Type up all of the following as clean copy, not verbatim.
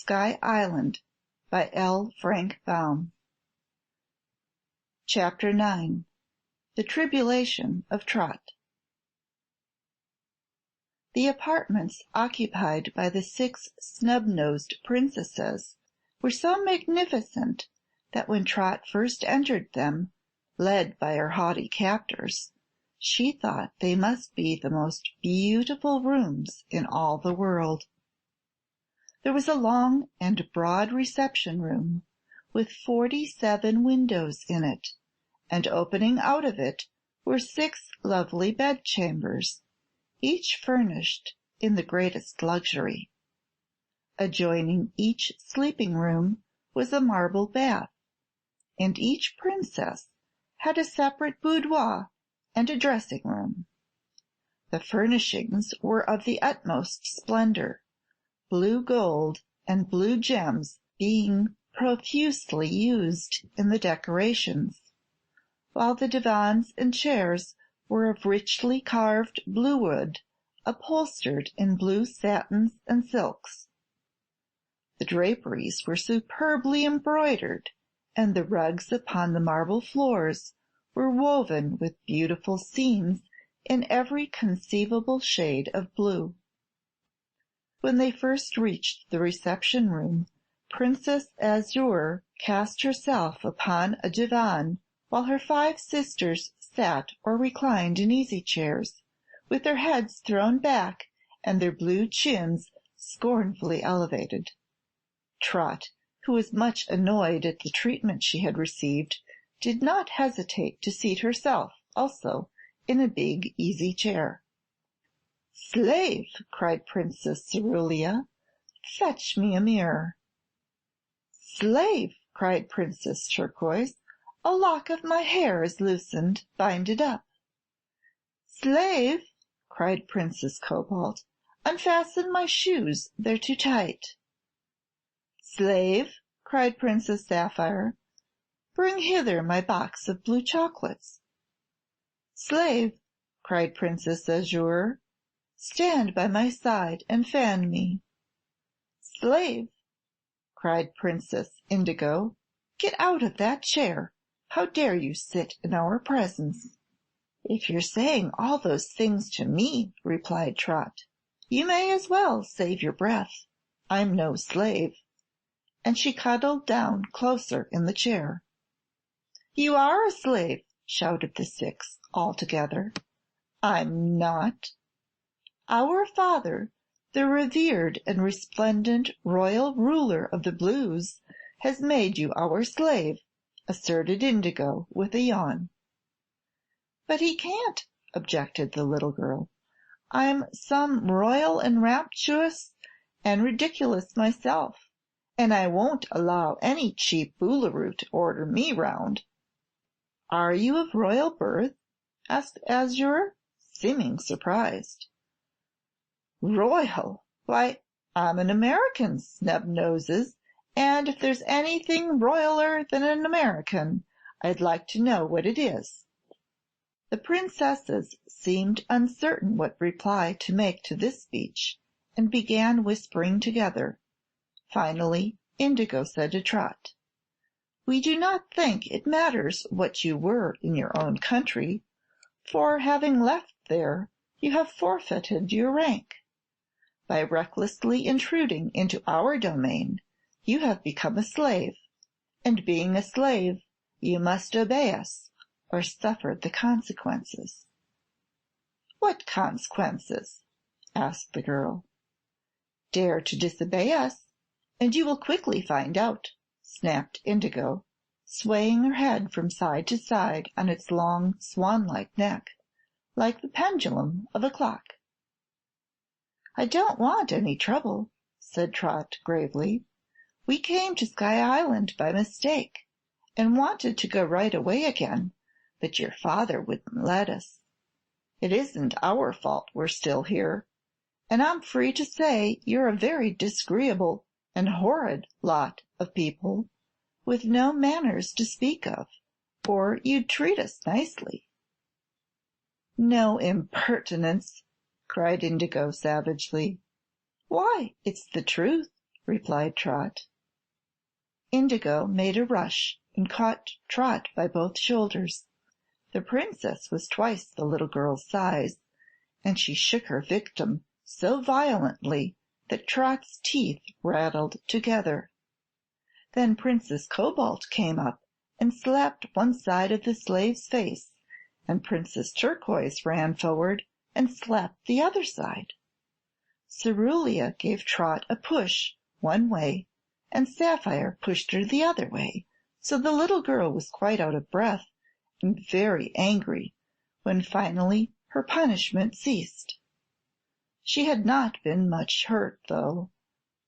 Sky Island by FrankBaum. Chapter 9. The Tribulation of Trot. The apartments occupied by the 6 snub-nosed princesses were so magnificent that when Trot first entered them, led by her haughty captors, she thought they must be the most beautiful rooms in all the world. There was a long and broad reception room, with 47 windows in it, and opening out of it were 6 lovely bedchambers, each furnished in the greatest luxury. Adjoining each sleeping room was a marble bath, and each princess had a separate boudoir and a dressing room. The furnishings were of the utmost splendor, blue gold and blue gems being profusely used in the decorations, while the divans and chairs were of richly carved blue wood, upholstered in blue satins and silks. The draperies were superbly embroidered, and the rugs upon the marble floors were woven with beautiful scenes in every conceivable shade of blue. When they first reached the reception room, Princess Azure cast herself upon a divan, while her 5 sisters sat or reclined in easy chairs, with their heads thrown back and their blue chins scornfully elevated. Trot, who was much annoyed at the treatment she had received, did not hesitate to seat herself also in a big easy chair. "Slave!" cried Princess Cerulia, "fetch me a mirror." "Slave!" cried Princess Turquoise, "a lock of my hair is loosened, bind it up." "Slave!" cried Princess Cobalt, "unfasten my shoes, they're too tight." "Slave!" cried Princess Sapphire, "bring hither my box of blue chocolates." "Slave!" cried Princess Azure, "stand by my side and fan me." "Slave!" cried Princess Indigo, "get out of that chair. How dare you sit in our presence?" "If you're saying all those things to me," replied Trot, "you may as well save your breath. I'm no slave." And she cuddled down closer in the chair. "You are a slave!" shouted the 6 all together. "I'm not." "Our father, the revered and resplendent royal ruler of the Blues, has made you our slave," asserted Indigo, with a yawn. "But he can't," objected the little girl. "I'm some royal and rapturous and ridiculous myself, and I won't allow any cheap Boolooroo to order me round." "Are you of royal birth?" asked Azure, seeming surprised. "Royal! Why, I'm an American, Snubnoses, and if there's anything royaler than an American, I'd like to know what it is." The princesses seemed uncertain what reply to make to this speech, and began whispering together. Finally, Indigo said to Trot, "We do not think it matters what you were in your own country, for, having left there, you have forfeited your rank. By recklessly intruding into our domain, you have become a slave, and being a slave, you must obey us or suffer the consequences." "What consequences?" asked the girl. "Dare to disobey us, and you will quickly find out," snapped Indigo, swaying her head from side to side on its long swan-like neck, like the pendulum of a clock. "I don't want any trouble," said Trot, gravely. "We came to Sky Island by mistake, and wanted to go right away again, but your father wouldn't let us. It isn't our fault we're still here, and I'm free to say you're a very disagreeable and horrid lot of people, with no manners to speak of, or you'd treat us nicely." "No impertinence!" cried Indigo, savagely. "Why, it's the truth. replied Trot. Indigo made a rush and caught Trot by both shoulders. The Princess was twice the little girl's size, and she shook her victim so violently that Trot's teeth rattled together. Then Princess Cobalt came up and slapped one side of the slave's face, and Princess Turquoise ran forward and slapped the other side. Cerulia gave Trot a push one way, and Sapphire pushed her the other way, so the little girl was quite out of breath and very angry when finally her punishment ceased. She had not been much hurt, though,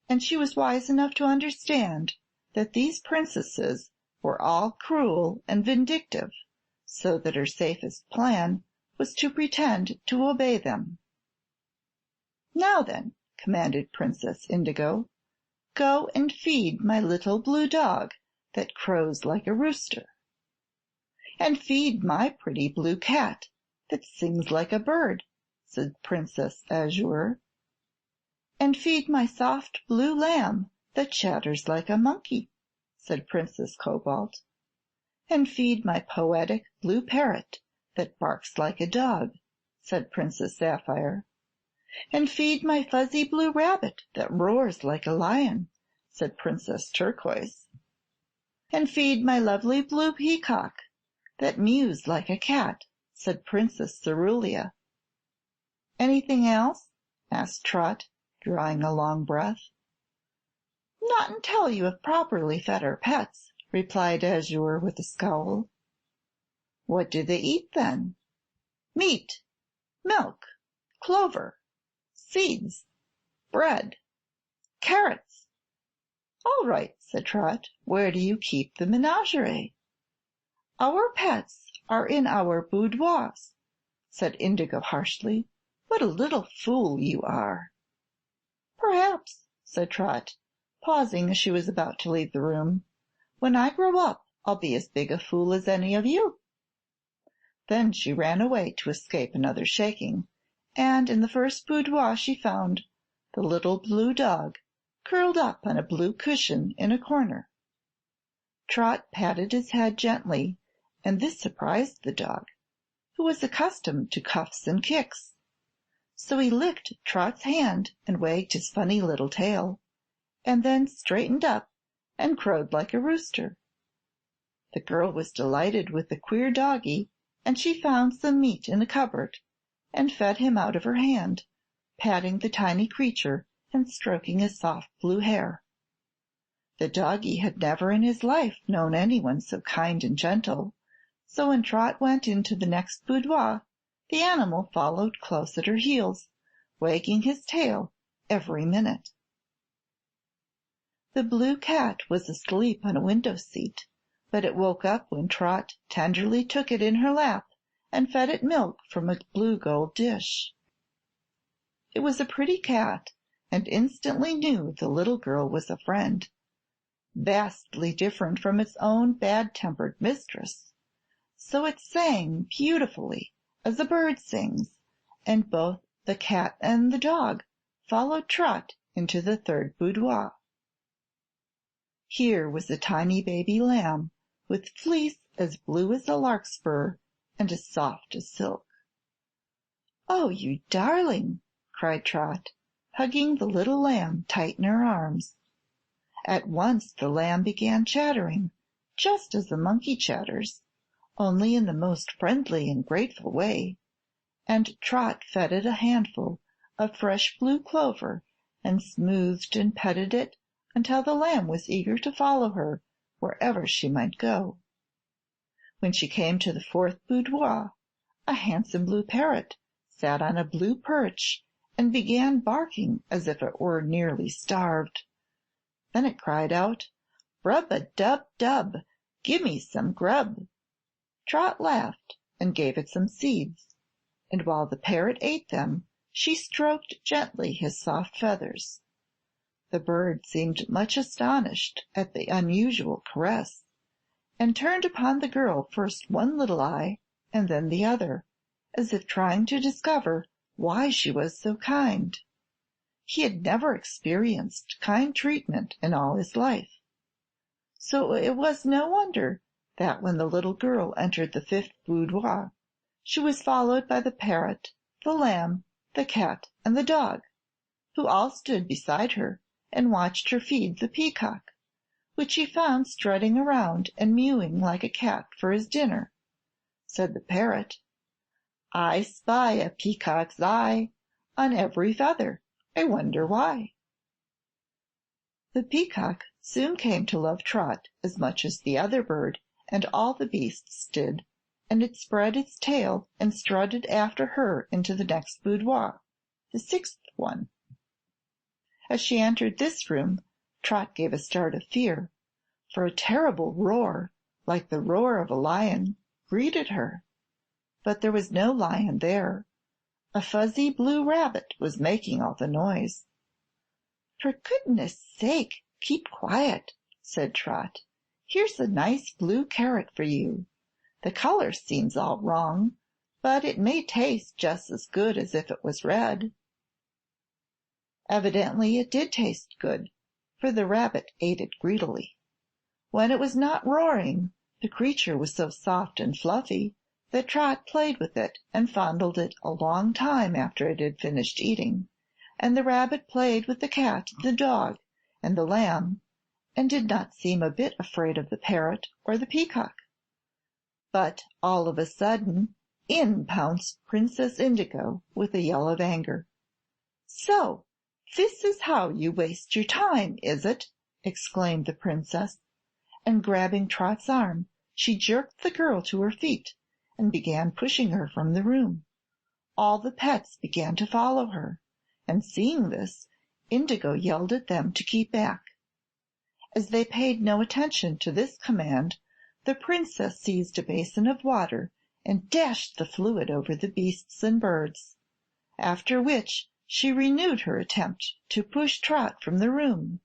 and she was wise enough to understand that these princesses were all cruel and vindictive, so that her safest plan was to pretend to obey them. "Now then," commanded Princess Indigo, "go and feed my little blue dog that crows like a rooster." "And feed my pretty blue cat that sings like a bird," said Princess Azure. "And feed my soft blue lamb that chatters like a monkey," said Princess Cobalt. "And feed my poetic blue parrot that barks like a dog," said Princess Sapphire. "And feed my fuzzy blue rabbit that roars like a lion," said Princess Turquoise. "And feed my lovely blue peacock that mews like a cat," said Princess Cerulia. "Anything else?" asked Trot, drawing a long breath. "Not until you have properly fed our pets," replied Azure with a scowl. "What do they eat, then?" "Meat, milk, clover, seeds, bread, carrots." "All right," said Trot. "Where do you keep the menagerie?" "Our pets are in our boudoirs," said Indigo harshly. "What a little fool you are!" "Perhaps," said Trot, pausing as she was about to leave the room, "when I grow up I'll be as big a fool as any of you." Then she ran away to escape another shaking, and in the first boudoir she found the little blue dog curled up on a blue cushion in a corner. Trot patted his head gently, and this surprised the dog, who was accustomed to cuffs and kicks. So he licked Trot's hand and wagged his funny little tail, and then straightened up and crowed like a rooster. The girl was delighted with the queer doggie, and she found some meat in a cupboard and fed him out of her hand, patting the tiny creature and stroking his soft blue hair. The doggie had never in his life known anyone so kind and gentle, so when Trot went into the next boudoir, the animal followed close at her heels, wagging his tail every minute. The blue cat was asleep on a window seat, but it woke up when Trot tenderly took it in her lap and fed it milk from a blue gold dish. It was a pretty cat, and instantly knew the little girl was a friend, vastly different from its own bad-tempered mistress. So it sang beautifully, as a bird sings, and both the cat and the dog followed Trot into the third boudoir. Here was a tiny baby lamb, with fleece as blue as a larkspur and as soft as silk. "Oh, you darling!" cried Trot, hugging the little lamb tight in her arms. At once the lamb began chattering, just as a monkey chatters, only in the most friendly and grateful way, and Trot fed it a handful of fresh blue clover and smoothed and petted it until the lamb was eager to follow her wherever she might go. When she came to the fourth boudoir, a handsome blue parrot sat on a blue perch and began barking as if it were nearly starved. Then it cried out, "Rub-a-dub-dub, gimme some grub." Trot laughed and gave it some seeds, and while the parrot ate them, she stroked gently his soft feathers. The bird seemed much astonished at the unusual caress, and turned upon the girl first one little eye and then the other, as if trying to discover why she was so kind. he had never experienced kind treatment in all his life. So it was no wonder that when the little girl entered the fifth boudoir, she was followed by the parrot, the lamb, the cat, and the dog, who all stood beside her and watched her feed the peacock, which she found strutting around and mewing like a cat for his dinner. Said the parrot, "I spy a peacock's eye on every feather. I wonder why." The peacock soon came to love Trot as much as the other bird and all the beasts did, and it spread its tail and strutted after her into the next boudoir, the sixth one. As she entered this room, Trot gave a start of fear, for a terrible roar, like the roar of a lion, greeted her. But there was no lion there. A fuzzy blue rabbit was making all the noise. "For goodness' sake, keep quiet," said Trot. "Here's a nice blue carrot for you. The color seems all wrong, but it may taste just as good as if it was red." Evidently it did taste good, for the rabbit ate it greedily. When it was not roaring, the creature was so soft and fluffy that Trot played with it and fondled it a long time after it had finished eating, and the rabbit played with the cat and the dog and the lamb, and did not seem a bit afraid of the parrot or the peacock. But all of a sudden in pounced Princess Indigo with a yell of anger. "So this is how you waste your time, is it?" exclaimed the Princess, and grabbing Trot's arm, she jerked the girl to her feet and began pushing her from the room. All the pets began to follow her, and seeing this, Indigo yelled at them to keep back. As they paid no attention to this command, the Princess seized a basin of water and dashed the fluid over the beasts and birds, after which she renewed her attempt to push Trot from the room.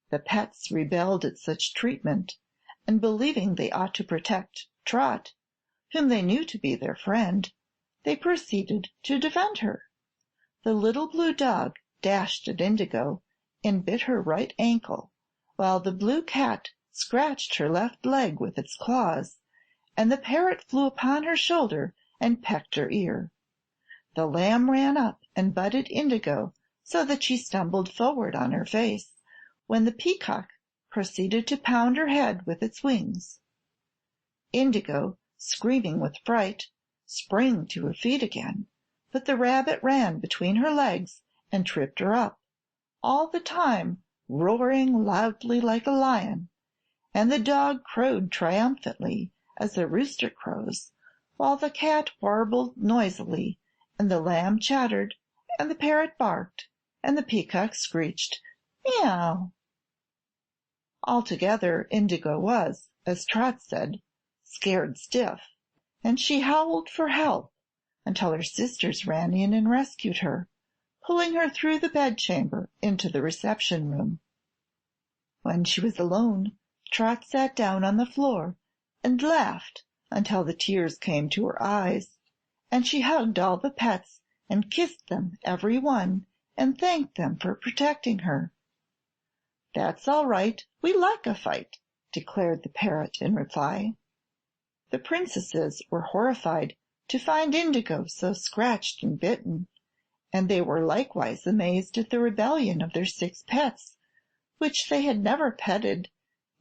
The pets rebelled at such treatment, and believing they ought to protect Trot, whom they knew to be their friend, they proceeded to defend her. The little blue dog dashed at Indigo and bit her right ankle, while the blue cat scratched her left leg with its claws, and the parrot flew upon her shoulder and pecked her ear. The lamb ran up and butted Indigo so that she stumbled forward on her face, when the peacock proceeded to pound her head with its wings. Indigo, screaming with fright, sprang to her feet again, but the rabbit ran between her legs and tripped her up, all the time roaring loudly like a lion, and the dog crowed triumphantly as a rooster crows, while the cat warbled noisily, and the lamb chattered, and the parrot barked, and the peacock screeched, "Meow." Altogether Indigo was, as Trot said, scared stiff, and she howled for help until her sisters ran in and rescued her, pulling her through the bedchamber into the reception room. When she was alone, Trot sat down on the floor and laughed until the tears came to her eyes, and she hugged all the pets and kissed them every one and thanked them for protecting her. "That's all right, we like a fight," declared the parrot in reply. The princesses were horrified to find Indigo so scratched and bitten, and they were likewise amazed at the rebellion of their 6 pets, which they had never petted,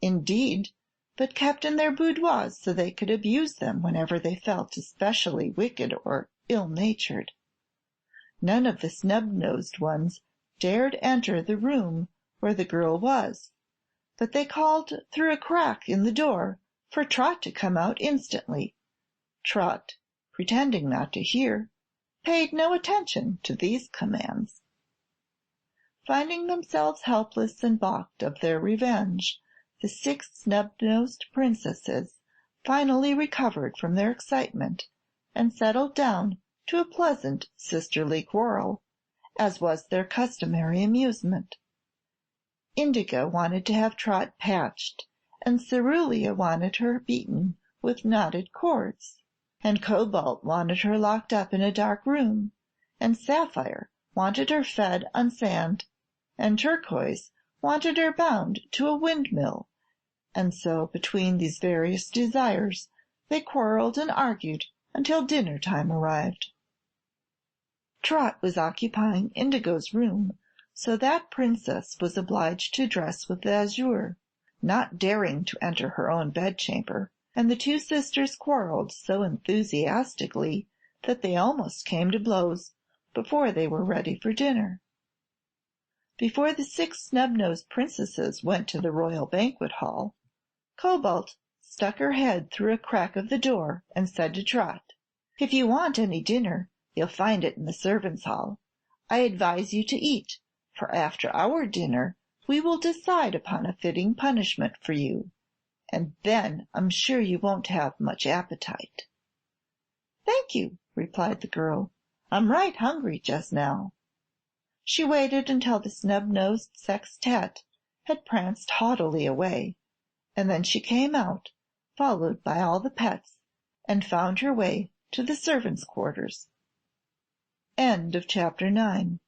indeed, but kept in their boudoirs so they could abuse them whenever they felt especially wicked or ill-natured. None of the snub-nosed ones dared enter the room where the girl was, but they called through a crack in the door for Trot to come out instantly. Trot, pretending not to hear, paid no attention to these commands. Finding themselves helpless and balked of their revenge, the 6 snub-nosed princesses finally recovered from their excitement and settled down to a pleasant sisterly quarrel, as was their customary amusement. Indigo wanted to have Trot patched, and Cerulia wanted her beaten with knotted cords, and Cobalt wanted her locked up in a dark room, and Sapphire wanted her fed on sand, and Turquoise wanted her bound to a windmill, and so between these various desires they quarrelled and argued until dinner time arrived. Trot was occupying Indigo's room, so that Princess was obliged to dress with the Azure, not daring to enter her own bedchamber, and the two sisters quarrelled so enthusiastically that they almost came to blows before they were ready for dinner. Before the six snub-nosed Princesses went to the royal banquet hall, Cobalt stuck her head through a crack of the door and said to Trot, "If you want any dinner, you'll find it in the servants' hall. I advise you to eat, for after our dinner we will decide upon a fitting punishment for you, and then I'm sure you won't have much appetite." "Thank you," replied the girl. "I'm right hungry just now." She waited until the snub-nosed sextet had pranced haughtily away, and then she came out, followed by all the pets, and found her way to the servants' quarters. Chapter 10.